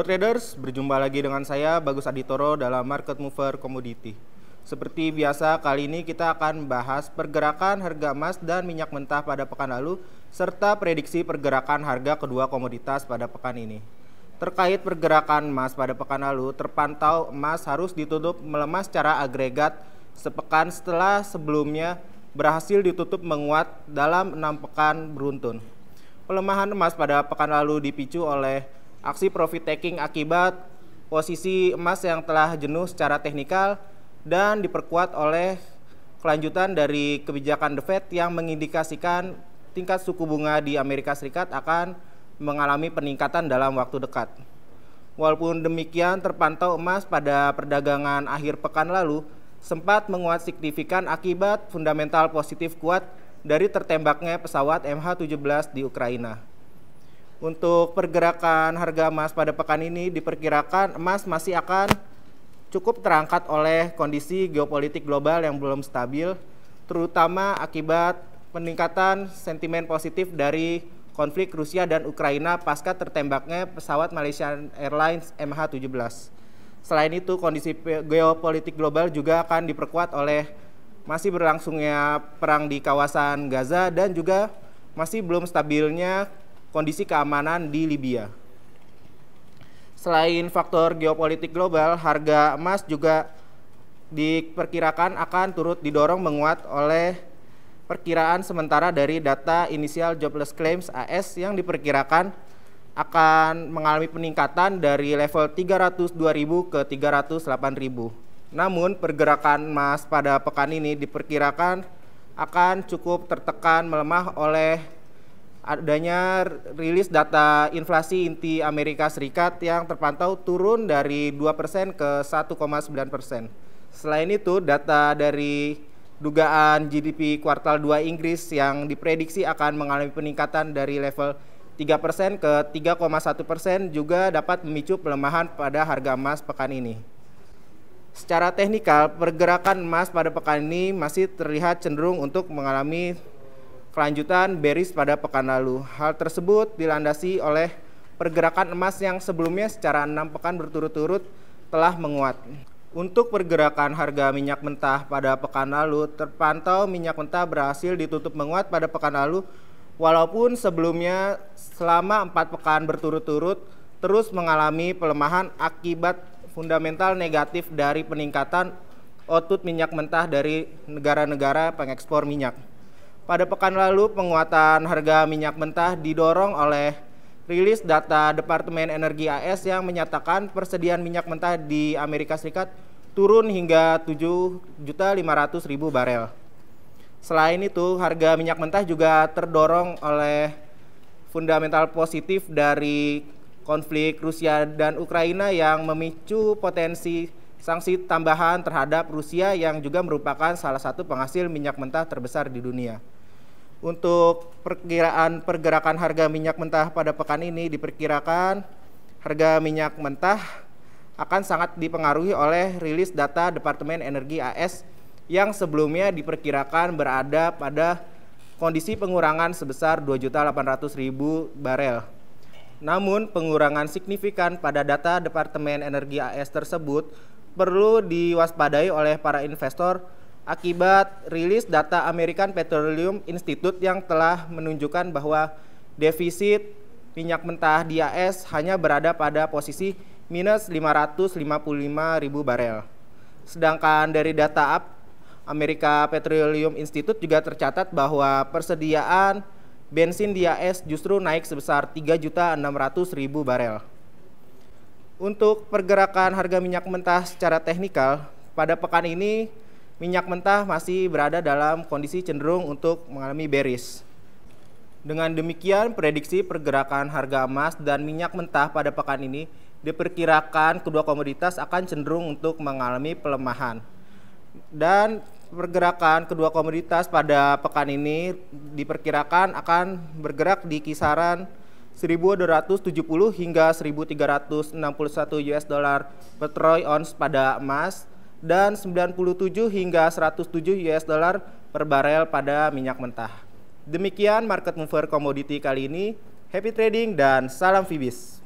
Halo traders, berjumpa lagi dengan saya Bagus Aditoro dalam Market Mover Commodity. Seperti biasa, kali ini kita akan bahas pergerakan harga emas dan minyak mentah pada pekan lalu serta prediksi pergerakan harga kedua komoditas pada pekan ini. Terkait pergerakan emas pada pekan lalu, terpantau emas harus ditutup melemah secara agregat sepekan setelah sebelumnya berhasil ditutup menguat dalam 6 pekan beruntun. Pelemahan emas pada pekan lalu dipicu oleh aksi profit taking akibat posisi emas yang telah jenuh secara teknikal dan diperkuat oleh kelanjutan dari kebijakan The Fed yang mengindikasikan tingkat suku bunga di Amerika Serikat akan mengalami peningkatan dalam waktu dekat. Walaupun demikian, terpantau emas pada perdagangan akhir pekan lalu sempat menguat signifikan akibat fundamental positif kuat dari tertembaknya pesawat MH17 di Ukraina. Untuk pergerakan harga emas pada pekan ini diperkirakan emas masih akan cukup terangkat oleh kondisi geopolitik global yang belum stabil, terutama akibat peningkatan sentimen positif dari konflik Rusia dan Ukraina pasca tertembaknya pesawat Malaysia Airlines MH17. Selain itu, kondisi geopolitik global juga akan diperkuat oleh masih berlangsungnya perang di kawasan Gaza dan juga masih belum stabilnya kondisi keamanan di Libya. Selain faktor geopolitik global, harga emas juga diperkirakan akan turut didorong menguat oleh perkiraan sementara dari data Initial Jobless Claims AS yang diperkirakan akan mengalami peningkatan dari level 302.000 ke 308.000. Namun pergerakan emas pada pekan ini diperkirakan akan cukup tertekan melemah oleh adanya rilis data inflasi inti Amerika Serikat yang terpantau turun dari 2% ke 1,9%. Selain itu, data dari dugaan GDP kuartal 2 Inggris yang diprediksi akan mengalami peningkatan dari level 3% ke 3,1% juga dapat memicu pelemahan pada harga emas pekan ini. Secara teknikal, pergerakan emas pada pekan ini masih terlihat cenderung untuk mengalami kelanjutan bearish pada pekan lalu. Hal tersebut dilandasi oleh pergerakan emas yang sebelumnya secara 6 pekan berturut-turut telah menguat. Untuk pergerakan harga minyak mentah pada pekan lalu, terpantau minyak mentah berhasil ditutup menguat pada pekan lalu, walaupun sebelumnya selama 4 pekan berturut-turut terus mengalami pelemahan akibat fundamental negatif dari peningkatan output minyak mentah dari negara-negara pengekspor minyak. Pada pekan lalu, penguatan harga minyak mentah didorong oleh rilis data Departemen Energi AS yang menyatakan persediaan minyak mentah di Amerika Serikat turun hingga 7.500.000 barel. Selain itu, harga minyak mentah juga terdorong oleh fundamental positif dari konflik Rusia dan Ukraina yang memicu potensi sanksi tambahan terhadap Rusia yang juga merupakan salah satu penghasil minyak mentah terbesar di dunia. Untuk perkiraan pergerakan harga minyak mentah pada pekan ini diperkirakan harga minyak mentah akan sangat dipengaruhi oleh rilis data Departemen Energi AS yang sebelumnya diperkirakan berada pada kondisi pengurangan sebesar 2.800.000 barel. Namun pengurangan signifikan pada data Departemen Energi AS tersebut perlu diwaspadai oleh para investor akibat rilis data American Petroleum Institute yang telah menunjukkan bahwa defisit minyak mentah di AS hanya berada pada posisi minus 555.000 barel. Sedangkan dari data American Petroleum Institute juga tercatat bahwa persediaan bensin di AS justru naik sebesar 3.600.000 barel. Untuk pergerakan harga minyak mentah secara teknikal, pada pekan ini minyak mentah masih berada dalam kondisi cenderung untuk mengalami bearish. Dengan demikian, prediksi pergerakan harga emas dan minyak mentah pada pekan ini diperkirakan kedua komoditas akan cenderung untuk mengalami pelemahan. Dan pergerakan kedua komoditas pada pekan ini diperkirakan akan bergerak di kisaran 1.270 hingga 1.361 US dollar per troy ounce pada emas dan 97 hingga 107 US dollar per barel pada minyak mentah. Demikian Market Mover Commodity kali ini. Happy trading dan salam Fibis.